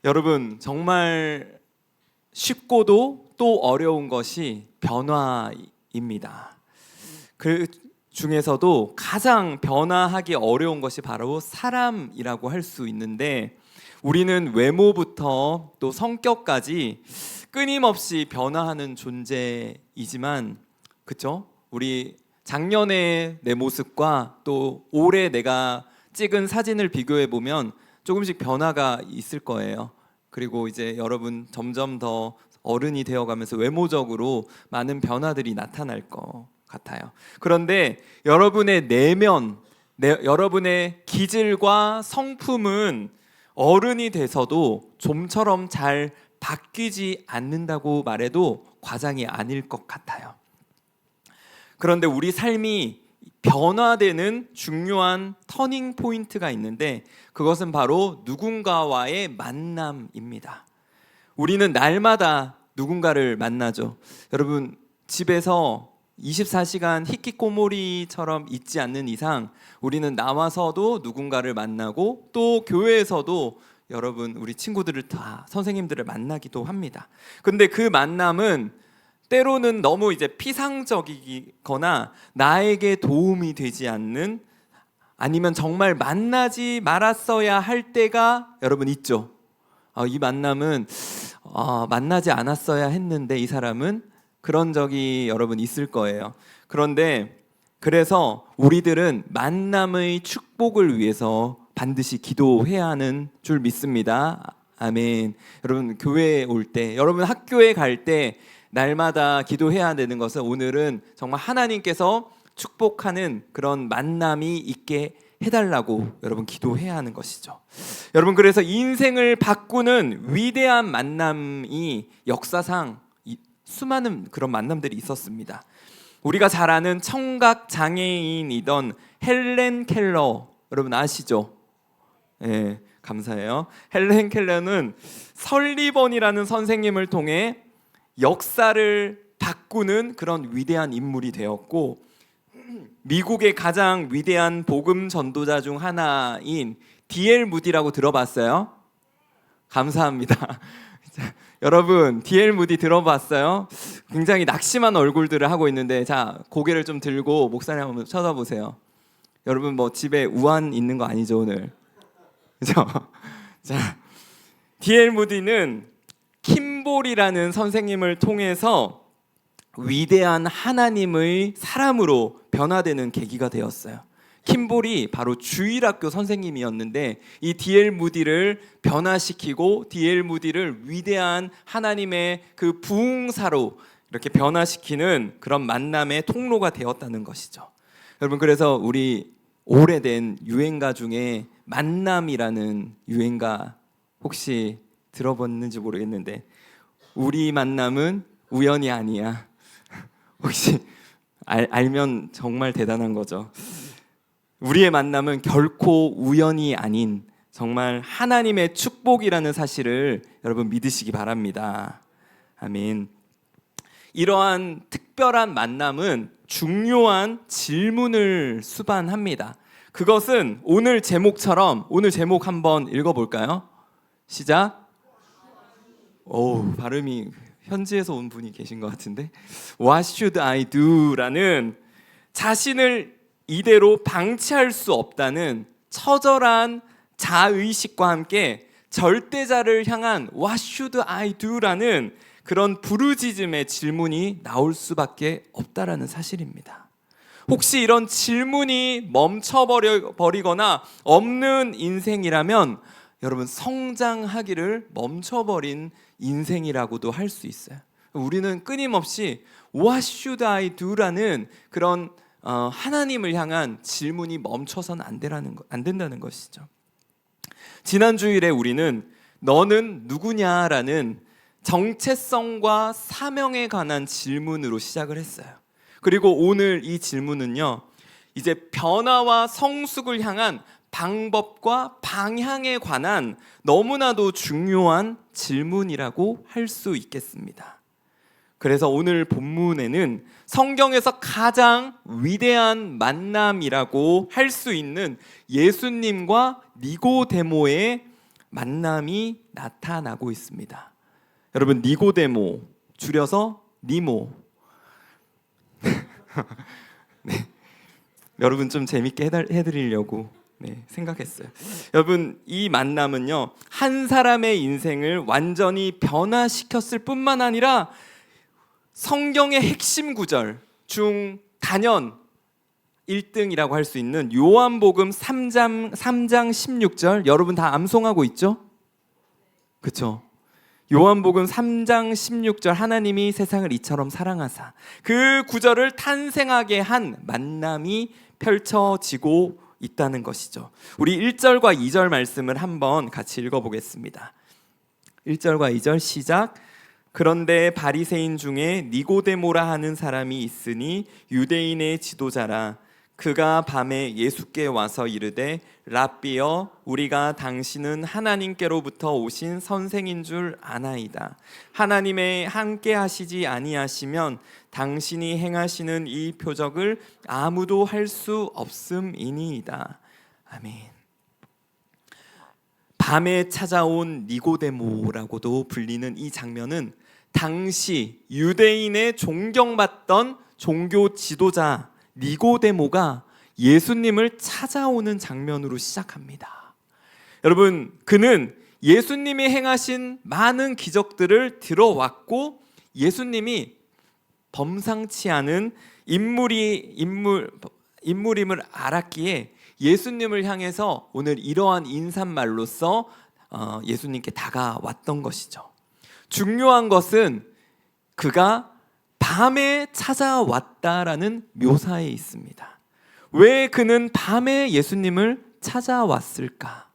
여러분, 정말 쉽고도 또 어려운 것이 변화입니다. 그 중에서도 가장 변화하기 어려운 것이 바로 사람이라고 할 수 있는데, 우리는 외모부터 또 성격까지 끊임없이 변화하는 존재이지만, 그쵸? 우리 작년의 내 모습과 또 올해 내가 찍은 사진을 비교해 보면 조금씩 변화가 있을 거예요. 그리고 이제 여러분 점점 더 어른이 되어가면서 외모적으로 많은 변화들이 나타날 것 같아요. 그런데 여러분의 내면, 여러분의 기질과 성품은 어른이 돼서도 좀처럼 잘 바뀌지 않는다고 말해도 과장이 아닐 것 같아요. 그런데 우리 삶이 변화되는 중요한 터닝 포인트가 있는데, 그것은 바로 누군가와의 만남입니다. 우리는 날마다 누군가를 만나죠. 여러분, 집에서 24시간 히키코모리처럼 있지 않는 이상 우리는 나와서도 누군가를 만나고, 또 교회에서도 여러분 우리 친구들을 다, 선생님들을 만나기도 합니다. 근데 그 만남은 때로는 너무 이제 피상적이거나 나에게 도움이 되지 않는, 아니면 정말 만나지 말았어야 할 때가 여러분 있죠. 이 만남은 만나지 않았어야 했는데 이 사람은, 그런 적이 여러분 있을 거예요. 그런데 그래서 우리들은 만남의 축복을 위해서 반드시 기도해야 하는 줄 믿습니다. 아멘. 여러분 교회에 올 때, 여러분 학교에 갈 때 날마다 기도해야 되는 것은, 오늘은 정말 하나님께서 축복하는 그런 만남이 있게 해달라고 여러분 기도해야 하는 것이죠. 여러분, 그래서 인생을 바꾸는 위대한 만남이 역사상 수많은 그런 만남들이 있었습니다. 우리가 잘 아는 청각 장애인이던 헬렌 켈러, 여러분 아시죠? 네, 감사해요. 헬렌 켈러는 설리번이라는 선생님을 통해 역사를 바꾸는 그런 위대한 인물이 되었고, 미국의 가장 위대한 복음 전도자 중 하나인 D.L. 무디라고 들어봤어요? 감사합니다. 여러분, D.L. 무디 들어봤어요? 굉장히 낙심한 얼굴들을 하고 있는데, 자, 고개를 좀 들고 목사님 한번 쳐다보세요. 여러분 뭐 집에 우한 있는 거 아니죠 오늘? 그죠? 자, D.L. 무디는 킴볼이라는 선생님을 통해서 위대한 하나님의 사람으로 변화되는 계기가 되었어요. 킴볼이 바로 주일학교 선생님이었는데, 이 D.L. 무디를 변화시키고 D.L. 무디를 위대한 하나님의 그 부흥사로 이렇게 변화시키는 그런 만남의 통로가 되었다는 것이죠. 여러분, 그래서 우리 오래된 유행가 중에 만남이라는 유행가 혹시 들어봤는지 모르겠는데, 우리 만남은 우연이 아니야. 혹시 알면 정말 대단한 거죠. 우리의 만남은 결코 우연이 아닌 정말 하나님의 축복이라는 사실을 여러분 믿으시기 바랍니다. 아멘. 이러한 특별한 만남은 중요한 질문을 수반합니다. 그것은 오늘 제목처럼, 오늘 제목 한번 읽어볼까요? 시작. 발음이 현지에서 온 분이 계신 것 같은데, What should I do? 라는 자신을 이대로 방치할 수 없다는 처절한 자의식과 함께 절대자를 향한 What should I do? 라는 그런 부르짖음의 질문이 나올 수밖에 없다라는 사실입니다. 혹시 이런 질문이 멈춰버리거나 없는 인생이라면 여러분, 성장하기를 멈춰버린 인생이라고도 할 수 있어요. 우리는 끊임없이 What should I do? 라는 그런 하나님을 향한 질문이 멈춰서는 안 된다는 것이죠. 지난 주일에 우리는 너는 누구냐라는 정체성과 사명에 관한 질문으로 시작을 했어요. 그리고 오늘 이 질문은요, 이제 변화와 성숙을 향한 방법과 방향에 관한 너무나도 중요한 질문이라고 할 수 있겠습니다. 그래서 오늘 본문에는 성경에서 가장 위대한 만남이라고 할 수 있는 예수님과 니고데모의 만남이 나타나고 있습니다. 여러분, 니고데모, 줄여서 니모. 네. 여러분 좀 재밌게 해드리려고 생각했어요. 여러분, 이 만남은요, 한 사람의 인생을 완전히 변화시켰을 뿐만 아니라 성경의 핵심 구절 중 단연 1등이라고 할 수 있는 요한복음 3장 16절, 여러분 다 암송하고 있죠? 그렇죠? 요한복음 3장 16절, 하나님이 세상을 이처럼 사랑하사, 그 구절을 탄생하게 한 만남이 펼쳐지고 있다는 것이죠. 우리 1절과 2절 말씀을 한번 같이 읽어보겠습니다. 1절과 2절 시작. 그런데 바리새인 중에 니고데모라 하는 사람이 있으니 유대인의 지도자라. 그가 밤에 예수께 와서 이르되 랍비여, 우리가 당신은 하나님께로부터 오신 선생인 줄 아나이다. 하나님의 함께 하시지 아니하시면 당신이 행하시는 이 표적을 아무도 할 수 없음이니이다. 아멘. 밤에 찾아온 니고데모라고도 불리는 이 장면은 당시 유대인의 존경받던 종교 지도자 니고데모가 예수님을 찾아오는 장면으로 시작합니다. 여러분, 그는 예수님이 행하신 많은 기적들을 들어왔고 예수님이 범상치 않은 인물임을 알았기에 예수님을 향해서 오늘 이러한 인사말로써 예수님께 다가왔던 것이죠. 중요한 것은 그가 밤에 찾아왔다라는 묘사에 있습니다. 왜 그는 밤에 예수님을 찾아왔을까?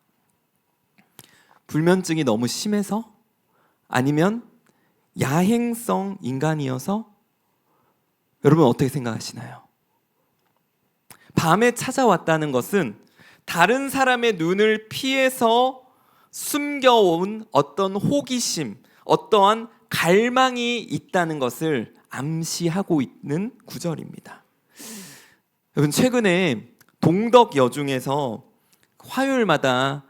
불면증이 너무 심해서? 아니면 야행성 인간이어서? 여러분 어떻게 생각하시나요? 밤에 찾아왔다는 것은 다른 사람의 눈을 피해서 숨겨온 어떤 호기심, 어떠한 갈망이 있다는 것을 암시하고 있는 구절입니다. 여러분, 최근에 동덕 여중에서 화요일마다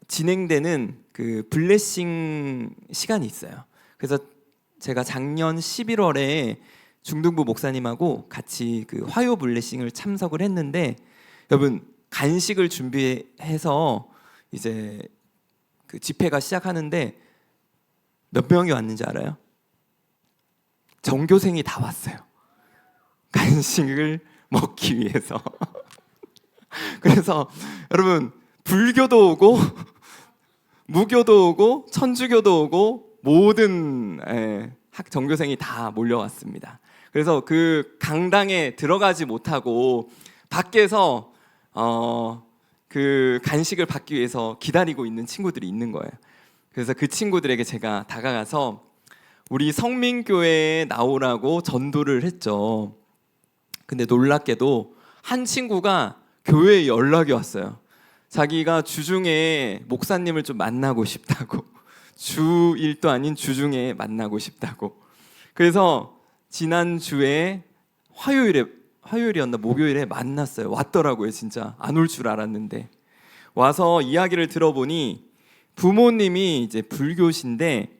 진행되는 그 블레싱 시간이 있어요. 그래서 제가 작년 11월에 중등부 목사님하고 같이 그 화요 블레싱을 참석을 했는데, 여러분 간식을 준비해서 이제 그 집회가 시작하는데 몇 명이 왔는지 알아요? 전교생이 다 왔어요. 간식을 먹기 위해서. 그래서 여러분, 불교도 오고 무교도 오고 천주교도 오고 모든 전교생이 다 몰려왔습니다. 그래서 그 강당에 들어가지 못하고 밖에서 그 간식을 받기 위해서 기다리고 있는 친구들이 있는 거예요. 그래서 그 친구들에게 제가 다가가서 우리 성민교회에 나오라고 전도를 했죠. 근데 놀랍게도 한 친구가 교회에 연락이 왔어요. 자기가 주중에 목사님을 좀 만나고 싶다고, 주일도 아닌 주중에 만나고 싶다고. 그래서 지난주에 화요일이었나 목요일에 만났어요. 왔더라고요. 진짜 안 올 줄 알았는데. 와서 이야기를 들어보니 부모님이 이제 불교신데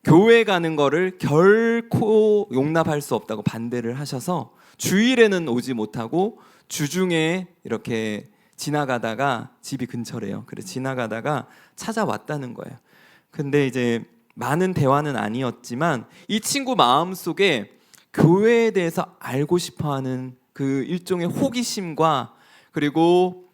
교회 가는 거를 결코 용납할 수 없다고 반대를 하셔서 주일에는 오지 못하고 주중에 이렇게 지나가다가, 집이 근처래요. 그래서 지나가다가 찾아왔다는 거예요. 근데 이제 많은 대화는 아니었지만 이 친구 마음속에 교회에 대해서 알고 싶어하는 그 일종의 호기심과, 그리고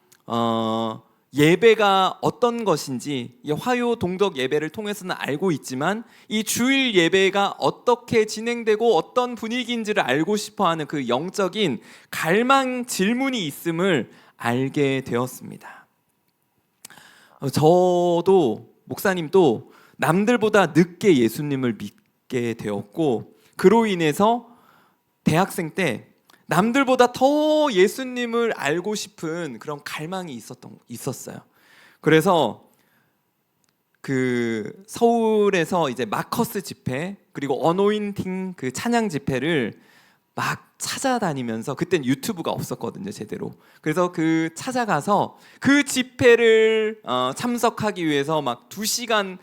예배가 어떤 것인지, 화요 동덕 예배를 통해서는 알고 있지만 이 주일 예배가 어떻게 진행되고 어떤 분위기인지를 알고 싶어하는 그 영적인 갈망, 질문이 있음을 알게 되었습니다. 저도, 목사님도 남들보다 늦게 예수님을 믿게 되었고, 그로 인해서 대학생 때 남들보다 더 예수님을 알고 싶은 그런 갈망이 있었어요. 그래서 그 서울에서 이제 마커스 집회, 그리고 어노인팅 그 찬양 집회를 막 찾아다니면서, 그땐 유튜브가 없었거든요, 제대로. 그래서 그 찾아가서 그 집회를 참석하기 위해서 막 2시간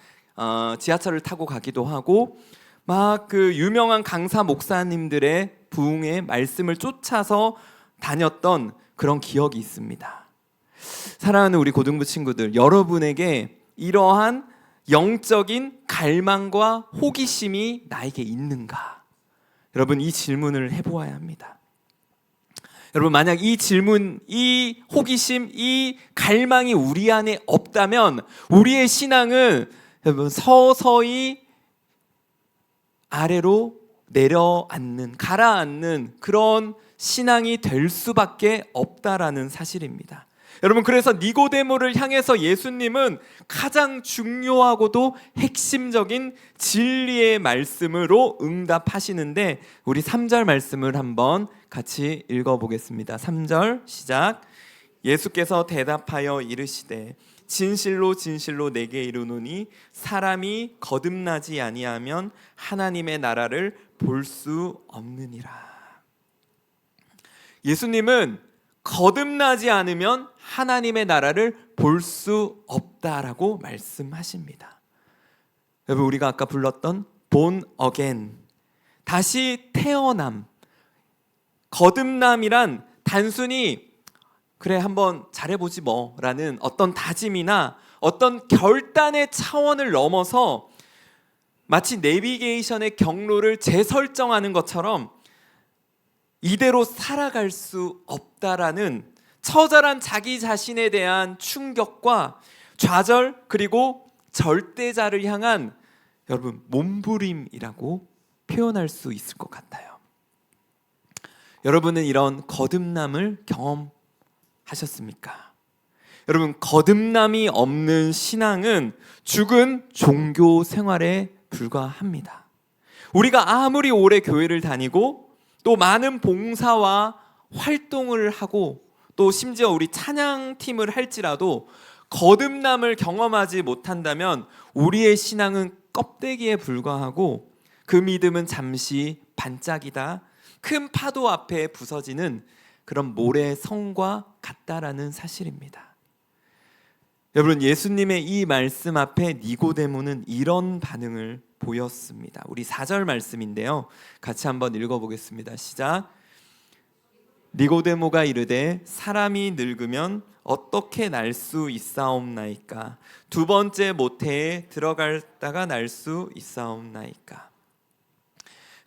지하철을 타고 가기도 하고, 막 그 유명한 강사 목사님들의 부흥의 말씀을 쫓아서 다녔던 그런 기억이 있습니다. 사랑하는 우리 고등부 친구들, 여러분에게 이러한 영적인 갈망과 호기심이 나에게 있는가? 여러분, 이 질문을 해보아야 합니다. 여러분, 만약 이 질문, 이 호기심, 이 갈망이 우리 안에 없다면 우리의 신앙은 여러분 서서히 아래로 내려앉는, 가라앉는 그런 신앙이 될 수밖에 없다라는 사실입니다. 여러분, 그래서 니고데모를 향해서 예수님은 가장 중요하고도 핵심적인 진리의 말씀으로 응답하시는데, 우리 3절 말씀을 한번 같이 읽어보겠습니다. 3절 시작. 예수께서 대답하여 이르시되 진실로 진실로 내게 이르노니 사람이 거듭나지 아니하면 하나님의 나라를 볼 수 없느니라. 예수님은 거듭나지 않으면 하나님의 나라를 볼 수 없다라고 말씀하십니다. 여러분, 우리가 아까 불렀던 born again, 다시 태어남, 거듭남이란 단순히 그래 한번 잘해보지 뭐 라는 어떤 다짐이나 어떤 결단의 차원을 넘어서 마치 내비게이션의 경로를 재설정하는 것처럼 이대로 살아갈 수 없다라는 처절한 자기 자신에 대한 충격과 좌절, 그리고 절대자를 향한 여러분 몸부림이라고 표현할 수 있을 것 같아요. 여러분은 이런 거듭남을 경험하셨습니까? 여러분, 거듭남이 없는 신앙은 죽은 종교 생활에 불과합니다. 우리가 아무리 오래 교회를 다니고 또 많은 봉사와 활동을 하고 또 심지어 우리 찬양팀을 할지라도 거듭남을 경험하지 못한다면 우리의 신앙은 껍데기에 불과하고 그 믿음은 잠시 반짝이다 큰 파도 앞에 부서지는 그런 모래성과 같다라는 사실입니다. 여러분, 예수님의 이 말씀 앞에 니고데모는 이런 반응을 보였습니다. 우리 4절 말씀인데요, 같이 한번 읽어보겠습니다. 시작. 니고데모가 이르되 사람이 늙으면 어떻게 날 수 있사옵나이까? 2번째 모태에 들어갔다가 날 수 있사옵나이까?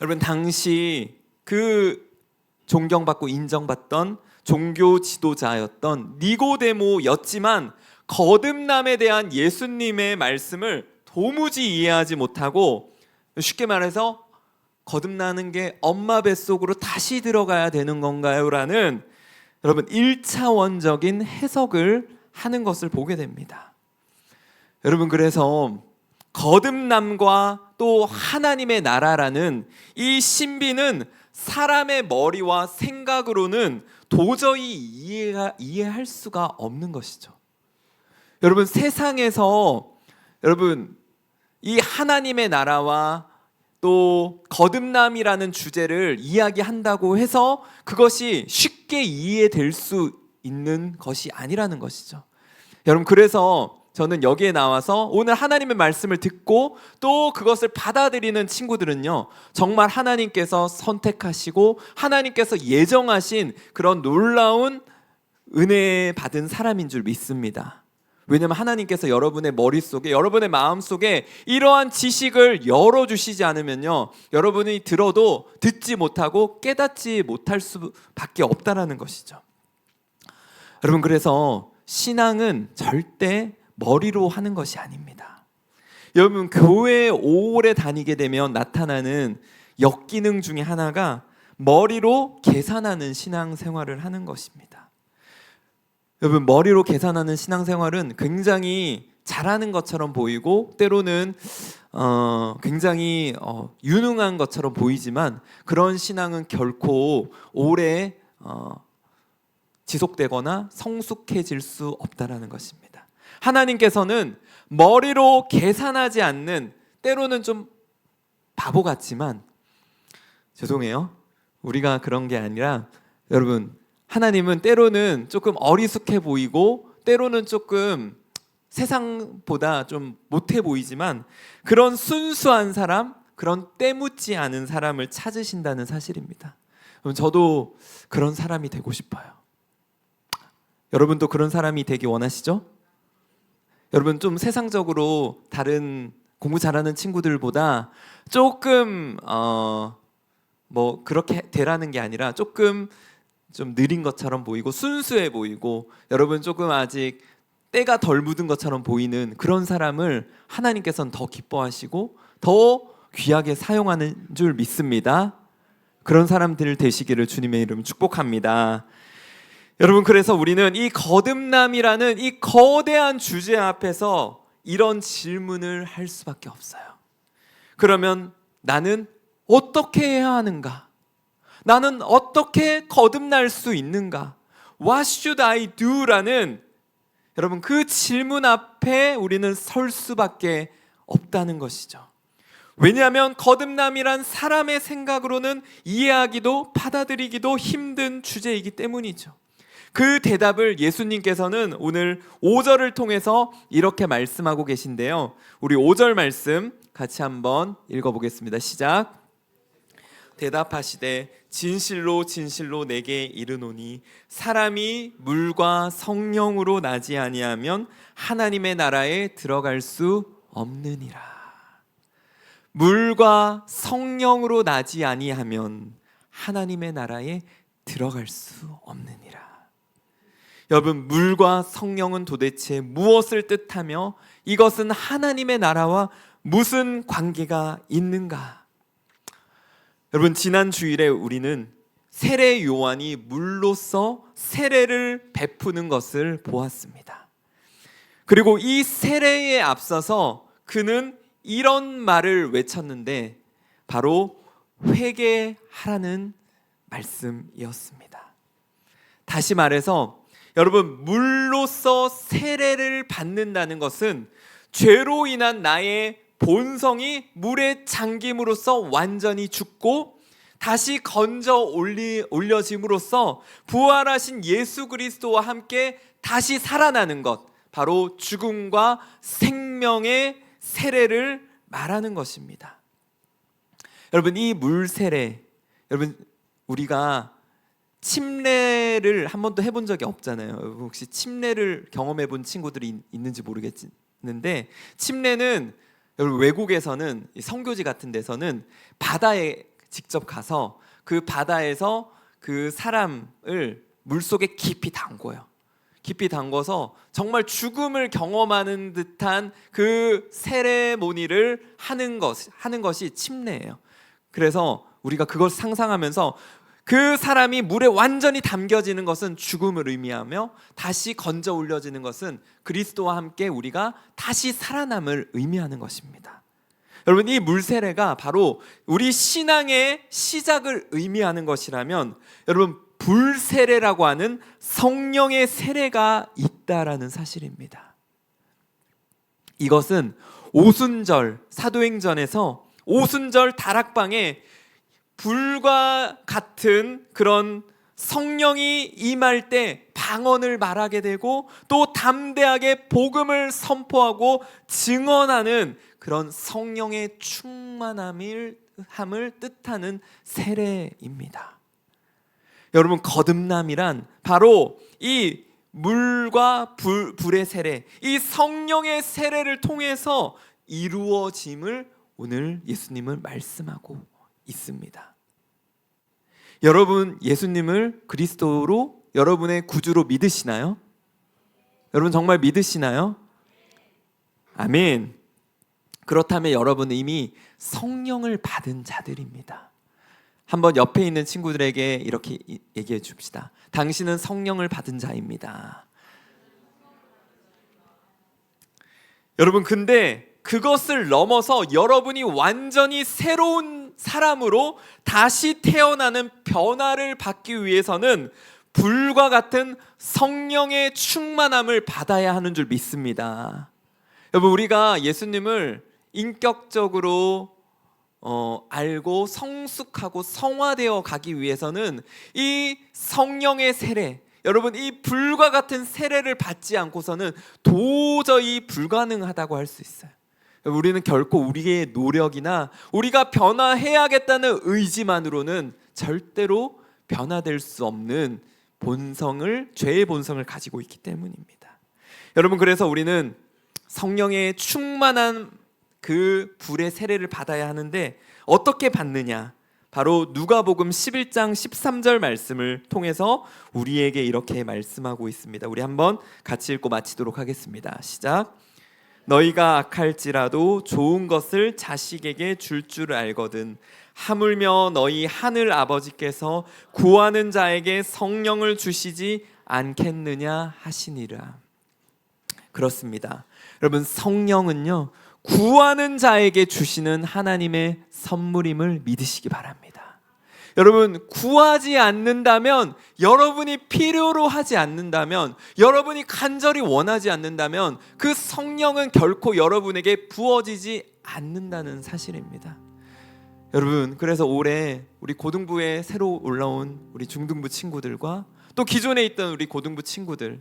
여러분, 당시 그 존경받고 인정받던 종교 지도자였던 니고데모였지만 거듭남에 대한 예수님의 말씀을 도무지 이해하지 못하고, 쉽게 말해서 거듭나는 게 엄마 뱃속으로 다시 들어가야 되는 건가요? 라는 여러분 1차원적인 해석을 하는 것을 보게 됩니다. 여러분, 그래서 거듭남과 또 하나님의 나라라는 이 신비는 사람의 머리와 생각으로는 도저히 이해할 수가 없는 것이죠. 여러분, 세상에서 여러분 이 하나님의 나라와 또 거듭남이라는 주제를 이야기한다고 해서 그것이 쉽게 이해될 수 있는 것이 아니라는 것이죠. 여러분, 그래서 저는 여기에 나와서 오늘 하나님의 말씀을 듣고 또 그것을 받아들이는 친구들은요, 정말 하나님께서 선택하시고 하나님께서 예정하신 그런 놀라운 은혜 받은 사람인 줄 믿습니다. 왜냐하면 하나님께서 여러분의 머릿속에, 여러분의 마음속에 이러한 지식을 열어주시지 않으면요, 여러분이 들어도 듣지 못하고 깨닫지 못할 수밖에 없다라는 것이죠. 여러분, 그래서 신앙은 절대 머리로 하는 것이 아닙니다. 여러분, 교회에 오래 다니게 되면 나타나는 역기능 중에 하나가 머리로 계산하는 신앙생활을 하는 것입니다. 여러분, 머리로 계산하는 신앙생활은 굉장히 잘하는 것처럼 보이고 때로는 굉장히 유능한 것처럼 보이지만 그런 신앙은 결코 오래 지속되거나 성숙해질 수 없다라는 것입니다. 하나님께서는 머리로 계산하지 않는, 때로는 좀 바보 같지만, 죄송해요, 우리가 그런 게 아니라 여러분, 하나님은 때로는 조금 어리숙해 보이고 때로는 조금 세상보다 좀 못해 보이지만 그런 순수한 사람, 그런 때묻지 않은 사람을 찾으신다는 사실입니다. 저도 그런 사람이 되고 싶어요. 여러분도 그런 사람이 되기 원하시죠? 여러분, 좀 세상적으로 다른 공부 잘하는 친구들보다 조금 뭐 그렇게 되라는 게 아니라 조금 좀 느린 것처럼 보이고 순수해 보이고 여러분 조금 아직 때가 덜 묻은 것처럼 보이는 그런 사람을 하나님께서는 더 기뻐하시고 더 귀하게 사용하는 줄 믿습니다. 그런 사람들 되시기를 주님의 이름 축복합니다. 여러분, 그래서 우리는 이 거듭남이라는 이 거대한 주제 앞에서 이런 질문을 할 수밖에 없어요. 그러면 나는 어떻게 해야 하는가? 나는 어떻게 거듭날 수 있는가? What should I do? 라는 여러분, 그 질문 앞에 우리는 설 수밖에 없다는 것이죠. 왜냐하면 거듭남이란 사람의 생각으로는 이해하기도 받아들이기도 힘든 주제이기 때문이죠. 그 대답을 예수님께서는 오늘 5절을 통해서 이렇게 말씀하고 계신데요. 우리 5절 말씀 같이 한번 읽어보겠습니다. 시작. 대답하시되 진실로 진실로 내게 이르노니 사람이 물과 성령으로 나지 아니하면 하나님의 나라에 들어갈 수 없느니라. 물과 성령으로 나지 아니하면 하나님의 나라에 들어갈 수 없느니라. 여러분, 물과 성령은 도대체 무엇을 뜻하며 이것은 하나님의 나라와 무슨 관계가 있는가? 여러분, 지난 주일에 우리는 세례 요한이 물로써 세례를 베푸는 것을 보았습니다. 그리고 이 세례에 앞서서 그는 이런 말을 외쳤는데 바로 회개하라는 말씀이었습니다. 다시 말해서 여러분, 물로써 세례를 받는다는 것은 죄로 인한 나의 본성이 물에 잠김으로써 완전히 죽고 다시 건져 올려짐으로써 부활하신 예수 그리스도와 함께 다시 살아나는 것, 바로 죽음과 생명의 세례를 말하는 것입니다. 여러분, 이 물 세례, 여러분, 우리가 침례를 한 번도 해본 적이 없잖아요. 혹시 침례를 경험해 본 친구들이 있는지 모르겠는데, 침례는 여러분, 외국에서는 선교지 같은 데서는 바다에 직접 가서 그 바다에서 그 사람을 물속에 깊이 담궈요. 깊이 담궈서 정말 죽음을 경험하는 듯한 그 세레모니를 하는 것이 침례예요. 그래서 우리가 그걸 상상하면서 그 사람이 물에 완전히 담겨지는 것은 죽음을 의미하며 다시 건져 올려지는 것은 그리스도와 함께 우리가 다시 살아남을 의미하는 것입니다. 여러분, 이 물세례가 바로 우리 신앙의 시작을 의미하는 것이라면 여러분, 불세례라고 하는 성령의 세례가 있다라는 사실입니다. 이것은 오순절, 사도행전에서 오순절 다락방에 불과 같은 그런 성령이 임할 때 방언을 말하게 되고 또 담대하게 복음을 선포하고 증언하는 그런 성령의 충만함을 뜻하는 세례입니다. 여러분, 거듭남이란 바로 이 물과 불의 세례, 이 성령의 세례를 통해서 이루어짐을 오늘 예수님은 말씀하고 있습니다. 여러분, 예수님을 그리스도로 여러분의 구주로 믿으시나요? 여러분, 정말 믿으시나요? 아멘. 그렇다면 여러분은 이미 성령을 받은 자들입니다. 한번 옆에 있는 친구들에게 이렇게 얘기해 줍시다. 당신은 성령을 받은 자입니다. 여러분, 근데 그것을 넘어서 여러분이 완전히 새로운 사람으로 다시 태어나는 변화를 받기 위해서는 불과 같은 성령의 충만함을 받아야 하는 줄 믿습니다. 여러분, 우리가 예수님을 인격적으로 알고 성숙하고 성화되어 가기 위해서는 이 성령의 세례, 여러분 이 불과 같은 세례를 받지 않고서는 도저히 불가능하다고 할 수 있어요. 우리는 결코 우리의 노력이나 우리가 변화해야겠다는 의지만으로는 절대로 변화될 수 없는 죄의 본성을 가지고 있기 때문입니다. 여러분, 그래서 우리는 성령의 충만한 그 불의 세례를 받아야 하는데 어떻게 받느냐? 바로 누가복음 11장 13절 말씀을 통해서 우리에게 이렇게 말씀하고 있습니다. 우리 한번 같이 읽고 마치도록 하겠습니다. 시작. 너희가 악할지라도 좋은 것을 자식에게 줄 알거든 하물며 너희 하늘 아버지께서 구하는 자에게 성령을 주시지 않겠느냐 하시니라. 그렇습니다. 여러분, 성령은요 구하는 자에게 주시는 하나님의 선물임을 믿으시기 바랍니다. 여러분, 구하지 않는다면, 여러분이 필요로 하지 않는다면, 여러분이 간절히 원하지 않는다면 그 성령은 결코 여러분에게 부어지지 않는다는 사실입니다. 여러분, 그래서 올해 우리 고등부에 새로 올라온 우리 중등부 친구들과 또 기존에 있던 우리 고등부 친구들,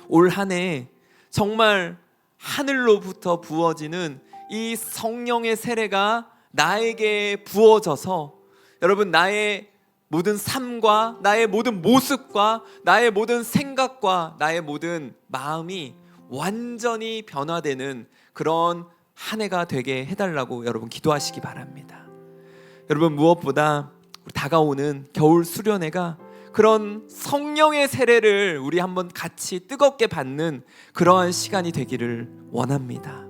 올 한 해 정말 하늘로부터 부어지는 이 성령의 세례가 나에게 부어져서 여러분, 나의 모든 삶과 나의 모든 모습과 나의 모든 생각과 나의 모든 마음이 완전히 변화되는 그런 한 해가 되게 해달라고 여러분 기도하시기 바랍니다. 여러분, 무엇보다 다가오는 겨울 수련회가 그런 성령의 세례를 우리 한번 같이 뜨겁게 받는 그러한 시간이 되기를 원합니다.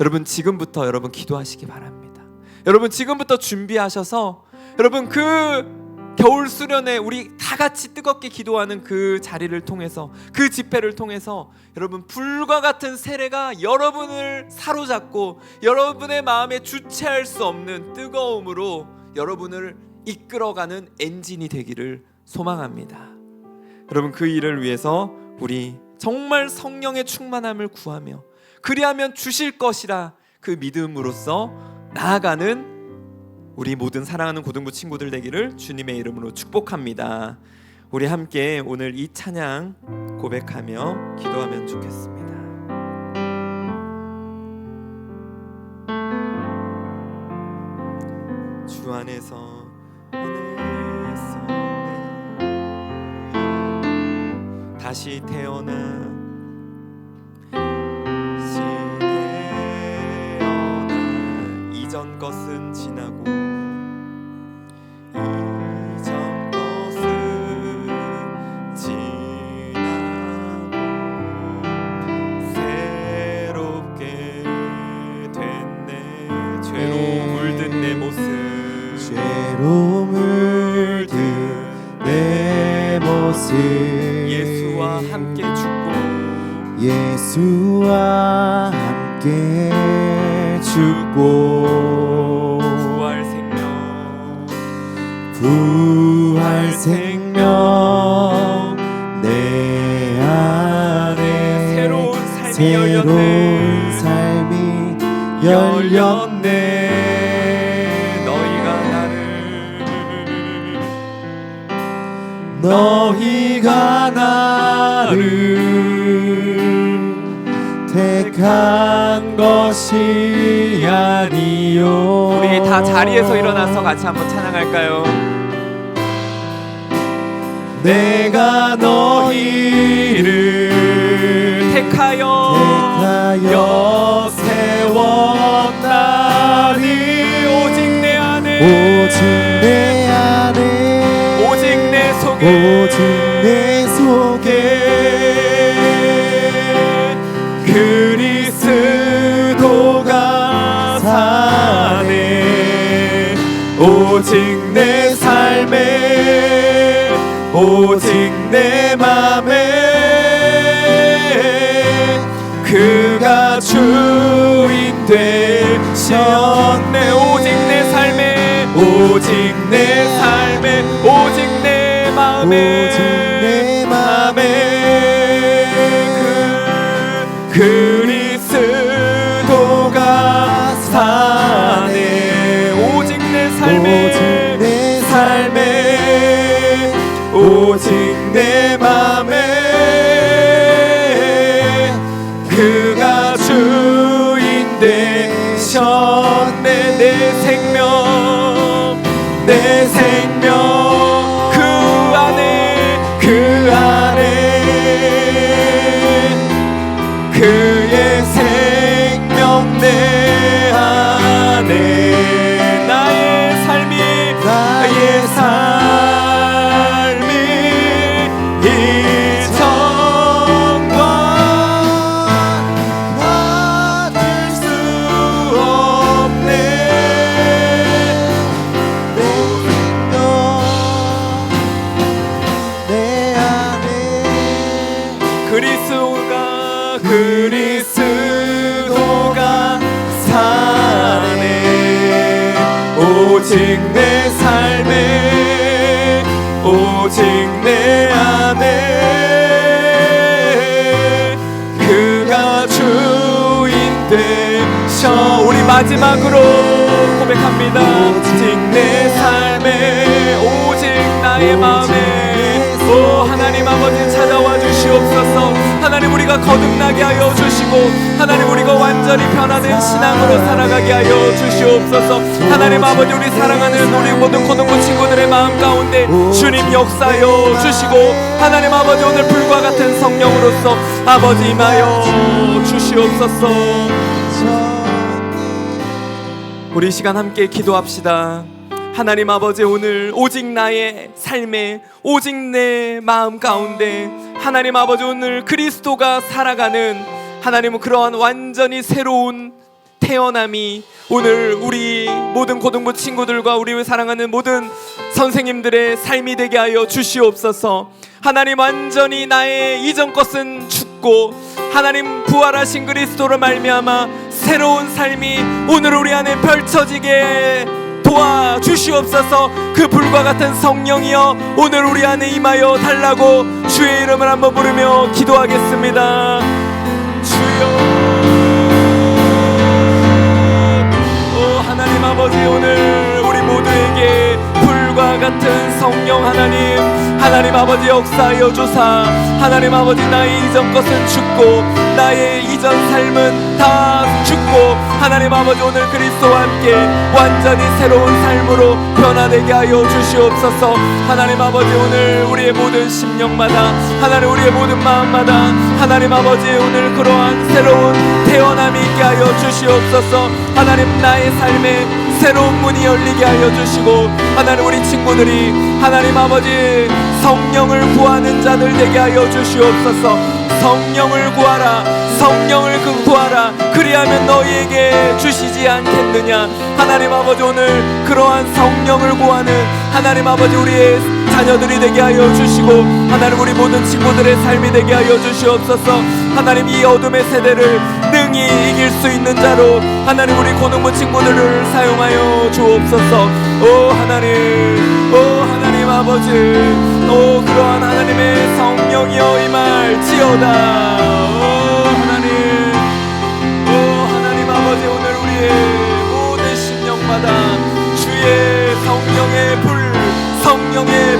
여러분, 지금부터 여러분 기도하시기 바랍니다. 여러분, 지금부터 준비하셔서 여러분 그 겨울 수련회 우리 다 같이 뜨겁게 기도하는 그 자리를 통해서, 그 집회를 통해서 여러분 불과 같은 세례가 여러분을 사로잡고 여러분의 마음에 주체할 수 없는 뜨거움으로 여러분을 이끌어가는 엔진이 되기를 소망합니다. 여러분, 그 일을 위해서 우리 정말 성령의 충만함을 구하며 그리하면 주실 것이라 그 믿음으로써 나아가는 우리 모든 사랑하는 고등부 친구들 되기를 주님의 이름으로 축복합니다. 우리 함께 오늘 이 찬양 고백하며 기도하면 좋겠습니다. 주 안에서 다시 태어나 이전 것은 지나고 이전 것은 지나고 새롭게 됐네. 죄로 물든 내 모습, 죄로 물든 내 모습, 예수와 함께 죽고 예수와 함께 죽고 부활 생명 내 안에 새로운 삶이 열렸네. 너희가 나를 택한 것이 아니요. 우리 다 자리에서 일어나서 같이 한번 찬양할까요? 내가 너희를 택하여 세웠나니 오직 내 안에 오직 내 속에 그리스도가 사네. 오직 내 삶에 오직 내 맘에 그가 주인 되셨네. 오직 내 삶에 오직 내 마음에 그리스도가 사네. 주셨네. 내 생명 그 안에 그의 생명 내 안에 나의 삶이 이전과 같을 수 없네. 내 안에 그리스도가 사네. 오직 내 삶에 오직 내 안에 그가 주인 되셔. 우리 마지막으로 고백합니다. 오직 내 삶에 오직 나의 마음에 오 하나님 아버지 찾아와 주시옵소서. 하나님 우리가 거듭나게 하여 주시고 하나님 우리가 완전히 변화된 신앙으로 살아가게 하여 주시옵소서. 하나님 아버지 우리 사랑하는 우리 모든 고등부 친구들의 마음 가운데 주님 역사하여 주시고 하나님 아버지 오늘 불과 같은 성령으로서 아버지 임하여 주시옵소서. 우리 이 시간 함께 기도합시다. 하나님 아버지 오늘 오직 나의 삶에 오직 내 마음 가운데 하나님 아버지 오늘 그리스도가 살아가는 하나님은 그러한 완전히 새로운 태어남이 오늘 우리 모든 고등부 친구들과 우리 사랑하는 모든 선생님들의 삶이 되게 하여 주시옵소서. 하나님 완전히 나의 이전 것은 죽고 하나님 부활하신 그리스도로 말미암아 새로운 삶이 오늘 우리 안에 펼쳐지게 도와주시옵소서. 그 불과 같은 성령이여 오늘 우리 안에 임하여 달라고 주의 이름을 한번 부르며 기도하겠습니다. 주여 오 하나님 아버지 오늘 우리 모두에게 불과 같은 성령 하나님 아버지 역사하여 주사 하나님 아버지 나의 이전 것은 죽고 나의 이전 삶은 다 죽고 하나님 아버지 오늘 그리스도와 함께 완전히 새로운 삶으로 변화되게 하여 주시옵소서. 하나님 아버지 오늘 우리의 모든 심령마다 하나님 우리의 모든 마음마다 하나님 아버지 오늘 그러한 새로운 태어남이 있게 하여 주시옵소서. 하나님 나의 삶에 새로운 문이 열리게 하여 주시고 하나님 우리 친구들이 하나님 아버지 성령을 구하는 자들 되게 하여 주시옵소서. 성령을 구하라 성령을 구하라 그리하면 너희에게 주시지 않겠느냐. 하나님 아버지 오늘 그러한 성령을 구하는 하나님 아버지 우리의 자녀들이 되게 하여 주시고 하나님 우리 모든 친구들의 삶이 되게 하여 주시옵소서. 하나님 이 어둠의 세대를 능히 이길 수 있는 자로 하나님 우리 고등부 친구들을 사용하여 주옵소서. 오 하나님 아버지 오 그러한 하나님의 성령이여 임할지어다. 하나님 아버지 오늘 우리의 모든 심령마다 주의 성령의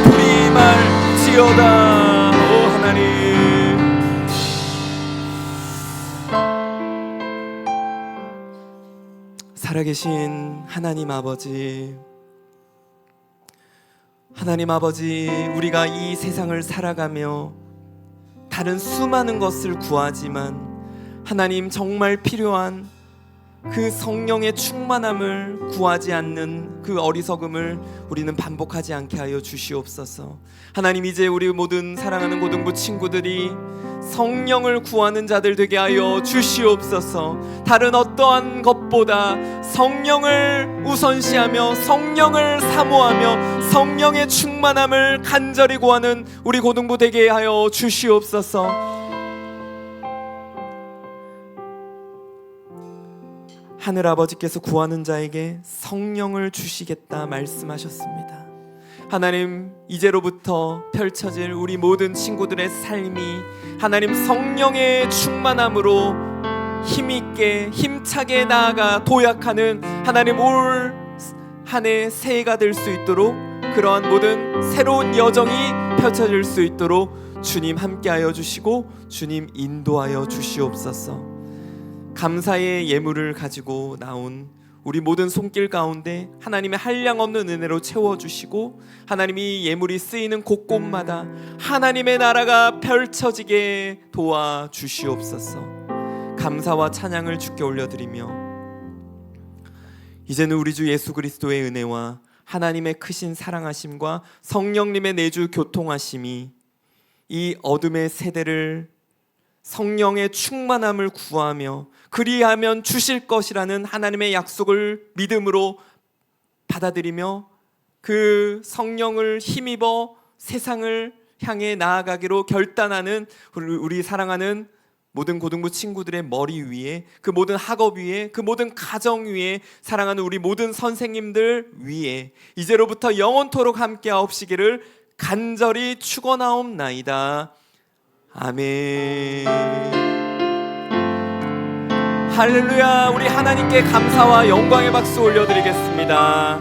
불이 임할지어다. 오 하나님 살아계신 하나님 아버지 우리가 이 세상을 살아가며 다른 수많은 것을 구하지만 하나님 정말 필요한 그 성령의 충만함을 구하지 않는 그 어리석음을 우리는 반복하지 않게 하여 주시옵소서. 하나님 이제 우리 모든 사랑하는 고등부 친구들이 성령을 구하는 자들 되게 하여 주시옵소서. 다른 어떠한 것보다 성령을 우선시하며 성령을 사모하며 성령의 충만함을 간절히 구하는 우리 고등부 되게 하여 주시옵소서. 하늘아버지께서 구하는 자에게 성령을 주시겠다 말씀하셨습니다. 하나님 이제로부터 펼쳐질 우리 모든 친구들의 삶이 하나님 성령의 충만함으로 힘있게 힘차게 나아가 도약하는 하나님 올 한 해 새해가 될 수 있도록 그러한 모든 새로운 여정이 펼쳐질 수 있도록 주님 함께하여 주시고 주님 인도하여 주시옵소서. 감사의 예물을 가지고 나온 우리 모든 손길 가운데 하나님의 한량없는 은혜로 채워주시고 하나님이 예물이 쓰이는 곳곳마다 하나님의 나라가 펼쳐지게 도와주시옵소서. 감사와 찬양을 주께 올려드리며 이제는 우리 주 예수 그리스도의 은혜와 하나님의 크신 사랑하심과 성령님의 내주 교통하심이 이 어둠의 세대를 성령의 충만함을 구하며 그리하면 주실 것이라는 하나님의 약속을 믿음으로 받아들이며 그 성령을 힘입어 세상을 향해 나아가기로 결단하는 우리 사랑하는 모든 고등부 친구들의 머리 위에, 그 모든 학업 위에, 그 모든 가정 위에, 사랑하는 우리 모든 선생님들 위에 이제로부터 영원토록 함께하옵시기를 간절히 축원하옵나이다. 아멘. 할렐루야. 우리 하나님께 감사와 영광의 박수 올려드리겠습니다.